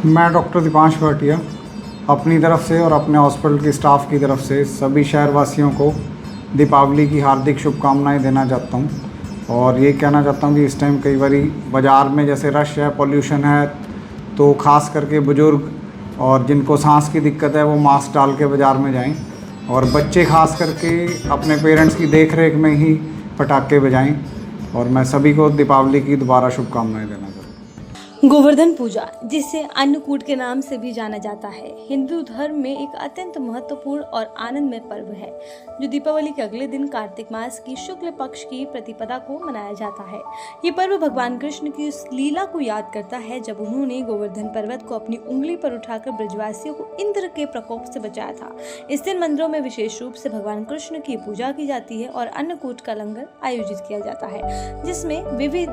मैं डॉक्टर दीपांश भाटिया अपनी तरफ से और अपने हॉस्पिटल की स्टाफ की तरफ से सभी शहरवासियों को दीपावली की हार्दिक शुभकामनाएं देना चाहता हूं। और ये कहना चाहता हूं कि इस टाइम कई बारी बाज़ार में जैसे रश है, पॉल्यूशन है, तो ख़ास करके बुज़ुर्ग और जिनको सांस की दिक्कत है वो मास्क डाल के बाज़ार में जाएं, और बच्चे ख़ास करके अपने पेरेंट्स की देख रेख में ही पटाखे बजाएं। और मैं सभी को दीपावली की दोबारा शुभकामनाएं देना चाहता हूँ। गोवर्धन पूजा, जिसे अन्नकूट के नाम से भी जाना जाता है, हिंदू धर्म में एक अत्यंत महत्वपूर्ण और आनंदमय पर्व है जो दीपावली के अगले दिन कार्तिक मास की शुक्ल पक्ष की प्रतिपदा को मनाया जाता है। ये पर्व भगवान कृष्ण की उस लीला को याद करता है जब उन्होंने गोवर्धन पर्वत को अपनी उंगली पर उठाकर ब्रजवासियों को इंद्र के प्रकोप से बचाया था। इस दिन मंदिरों में विशेष रूप से भगवान कृष्ण की पूजा की जाती है और अन्नकूट का लंगर आयोजित किया जाता है, जिसमें विविध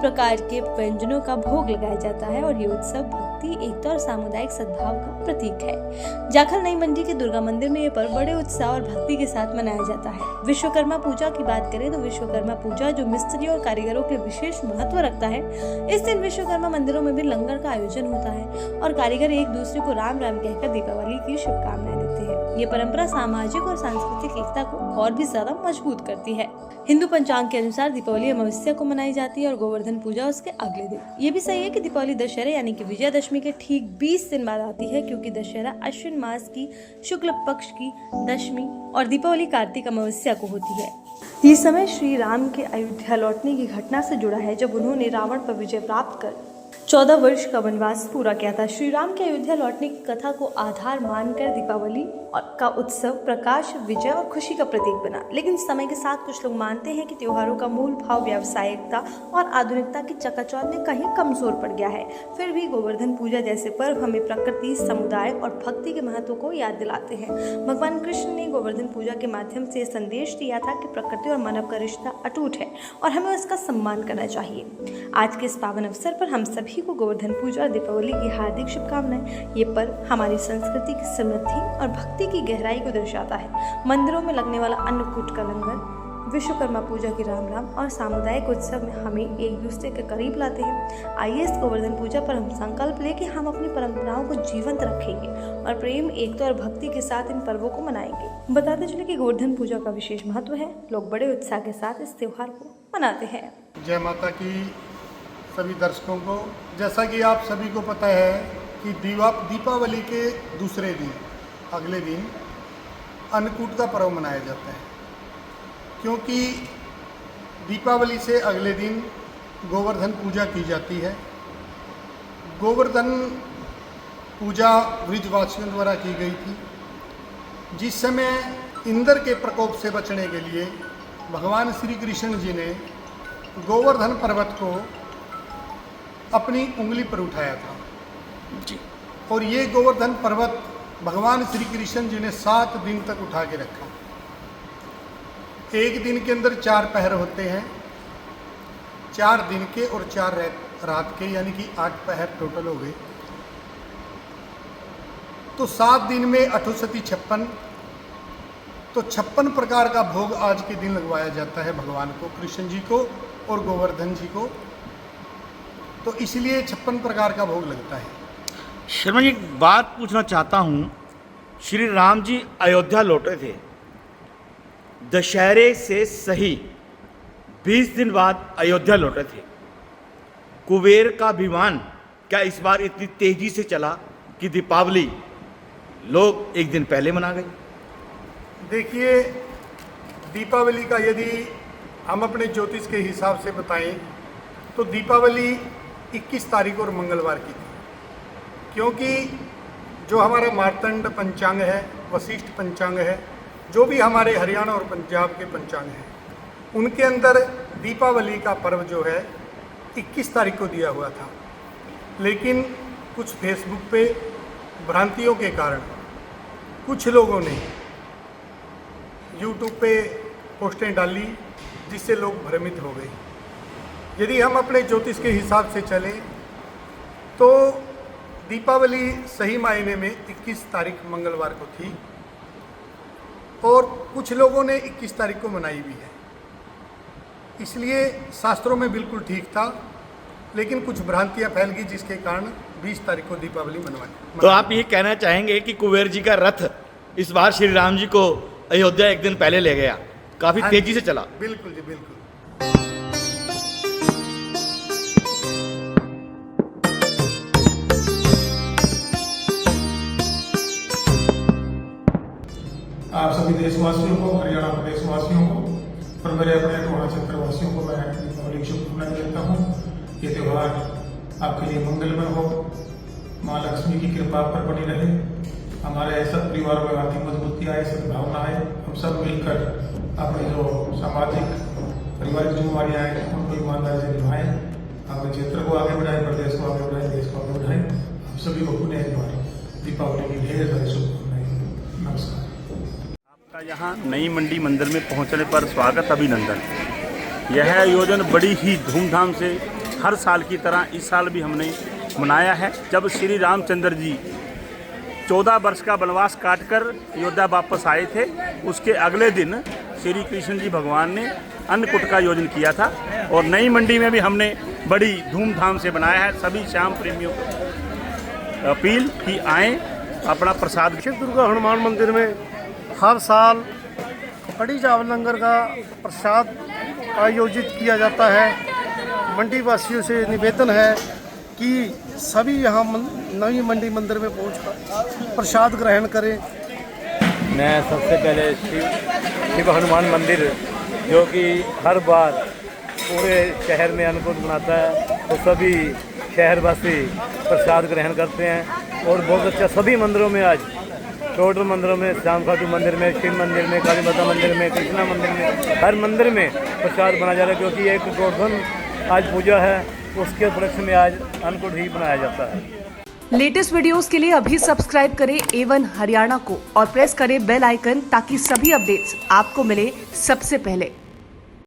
प्रकार के व्यंजनों का भोग लगाया जाता है। और ये उत्सव भक्ति, एकता और सामुदायिक सद्भाव का प्रतीक है। जाखल नई मंडी के दुर्गा मंदिर में यह पर्व बड़े उत्साह और भक्ति के साथ मनाया जाता है। विश्वकर्मा पूजा की बात करें तो विश्वकर्मा पूजा, जो मिस्त्रियों और कारीगरों के विशेष महत्व रखता है, इस दिन विश्वकर्मा मंदिरों में भी लंगर का आयोजन होता है और कारीगर एक दूसरे को राम राम कहकर दीपावली की शुभकामनाएं देते हैं। ये परंपरा सामाजिक और सांस्कृतिक एकता को और भी ज्यादा मजबूत करती है। हिंदू पंचांग के अनुसार दीपावली अमावस्या को मनाई जाती है और गोवर्धन पूजा उसके अगले दिन। ये भी सही है कि दीपावली दशहरे यानी कि विजयादशमी के ठीक 20 दिन बाद आती है, क्योंकि दशहरा अश्विन मास की शुक्ल पक्ष की दशमी और दीपावली कार्तिक अमावस्या को होती है। ये समय श्री राम के अयोध्या लौटने की घटना से जुड़ा है, जब उन्होंने रावण पर विजय प्राप्त कर 14 वर्ष का वनवास पूरा किया था। श्री राम के अयोध्या लौटने की कथा को आधार मानकर दीपावली का उत्सव प्रकाश, विजय और खुशी का प्रतीक बना। लेकिन समय के साथ कुछ लोग मानते हैं कि त्योहारों का मूल भाव व्यावसायिकता और आधुनिकता की चकाचौंध में कहीं कमजोर पड़ गया है। फिर भी गोवर्धन पूजा जैसे पर्व हमें प्रकृति, समुदाय और भक्ति के महत्व को याद दिलाते हैं। भगवान कृष्ण ने गोवर्धन पूजा के माध्यम से संदेश दिया था कि प्रकृति और मानव का रिश्ता अटूट है और हमें उसका सम्मान करना चाहिए। आज के इस पावन अवसर पर हम सभी को गोवर्धन पूजा और दीपावली की हार्दिक शुभकामनाएं। ये पर्व हमारी संस्कृति की समृद्धि और भक्ति की गहराई को दर्शाता है। मंदिरों में लगने वाला अन्नकूट का लंगर, विश्वकर्मा पूजा की राम राम और सामुदायिक उत्सव में हमें एक दूसरे के करीब लाते हैं। आइए इस गोवर्धन पूजा पर हम संकल्प लें कि हम अपनी परंपराओं को जीवंत रखेंगे और प्रेम, एकता और भक्ति के साथ इन पर्वों को मनाएंगे। बताते चले कि गोवर्धन पूजा का विशेष महत्व है। लोग बड़े उत्साह के साथ इस त्योहार को मनाते हैं। जय माता की सभी दर्शकों को। जैसा कि आप सभी को पता है कि दीपावली के दूसरे दिन, अगले दिन अन्नकूट का पर्व मनाया जाता है, क्योंकि दीपावली से अगले दिन गोवर्धन पूजा की जाती है। गोवर्धन पूजा ब्रजवासियों द्वारा की गई थी, जिस समय इंद्र के प्रकोप से बचने के लिए भगवान श्री कृष्ण जी ने गोवर्धन पर्वत को अपनी उंगली पर उठाया था जी। और ये गोवर्धन पर्वत भगवान श्री कृष्ण जी ने 7 दिन तक उठा के रखा। एक दिन के अंदर 4 पहर होते हैं, 4 दिन के और 4 रात के, यानी कि 8 पहर टोटल हो गए। तो 7 दिन में 8 सती 56, तो 56 प्रकार का भोग आज के दिन लगवाया जाता है भगवान को, कृष्ण जी को और गोवर्धन जी को। तो इसलिए 56 प्रकार का भोग लगता है। शर्मा जी, एक बात पूछना चाहता हूँ। श्री राम जी अयोध्या लौटे थे, दशहरे से सही 20 दिन बाद अयोध्या लौटे थे। कुबेर का विमान क्या इस बार इतनी तेजी से चला कि दीपावली लोग एक दिन पहले मना गए? देखिए, दीपावली का यदि हम अपने ज्योतिष के हिसाब से बताएं तो दीपावली 21 तारीख और मंगलवार की थी, क्योंकि जो हमारा मार्तंड पंचांग है, वशिष्ठ पंचांग है, जो भी हमारे हरियाणा और पंजाब के पंचांग हैं, उनके अंदर दीपावली का पर्व जो है 21 तारीख को दिया हुआ था। लेकिन कुछ फेसबुक पे भ्रांतियों के कारण कुछ लोगों ने यूट्यूब पे पोस्टें डाली, जिससे लोग भ्रमित हो गए। यदि हम अपने ज्योतिष के हिसाब से चलें तो दीपावली सही मायने में 21 तारीख मंगलवार को थी, और कुछ लोगों ने 21 तारीख को मनाई भी है। इसलिए शास्त्रों में बिल्कुल ठीक था लेकिन कुछ भ्रांतियां फैल गई जिसके कारण 20 तारीख को दीपावली मनवाई। तो आप ये कहना चाहेंगे कि कुबेर जी का रथ इस बार श्री राम जी को अयोध्या एक दिन पहले ले गया, काफी हाँ तेजी से चला। बिल्कुल जी बिल्कुल। आप सभी देशवासियों को, हरियाणा प्रदेशवासियों को और मेरे अपने टोहाना क्षेत्र वासियों को मैं दीपावली की शुभकामनाएं देता हूँ। ये त्यौहार आपके लिए मंगलमय हो, माँ लक्ष्मी की कृपा पर बनी रहे, हमारे सब परिवार में आर्थिक मजबूती आए, सद्भावना आए, हम सब मिलकर अपने जो सामाजिक पारिवारिक जिम्मेवारियाँ हैं उनको ईमानदारी से निभाएं, अपने क्षेत्र को आगे बढ़ाएं, प्रदेश को आगे बढ़ाएं, देश को आगे बढ़ाएं। आप सभी को पुनः एक बार दीपावली की ढेर सारी शुभकामनाएं। नमस्कार। आपका यहाँ नई मंडी मंदिर में पहुँचने पर स्वागत, अभिनंदन। यह आयोजन बड़ी ही धूमधाम से हर साल की तरह इस साल भी हमने मनाया है। जब श्री रामचंद्र जी 14 वर्ष का वनवास काटकर अयोध्या वापस आए थे, उसके अगले दिन श्री कृष्ण जी भगवान ने अन्नकूट का आयोजन किया था और नई मंडी में भी हमने बड़ी धूमधाम से बनाया है। सभी श्याम प्रेमियों को अपील कि आएँ, अपना प्रसाद। शिव दुर्गा हनुमान मंदिर में हर साल कड़ी चावल लंगर का प्रसाद आयोजित किया जाता है। मंडी वासियों से निवेदन है कि सभी यहाँ नई मंडी मंदिर में पहुँचकर प्रसाद ग्रहण करें। मैं सबसे पहले शिव हनुमान मंदिर, जो कि हर बार पूरे शहर में अन्नकूट मनाता है, तो सभी शहरवासी प्रसाद ग्रहण करते हैं और बहुत अच्छा। सभी मंदिरों में आज टोटल मंदिरों में, श्याम खाटू मंदिर में, शिव मंदिर में, काली माता मंदिर में, कृष्णा मंदिर में, हर मंदिर में प्रसाद बनाया जा रहा है, क्योंकि एक गोवर्धन आज पूजा है, उसके उपलक्ष्य में आज अन्नकूट ही बनाया जाता है। लेटेस्ट वीडियोस के लिए अभी सब्सक्राइब करें A1 हरियाणा को और प्रेस करें बेल आइकन, ताकि सभी अपडेट्स आपको मिले सबसे पहले।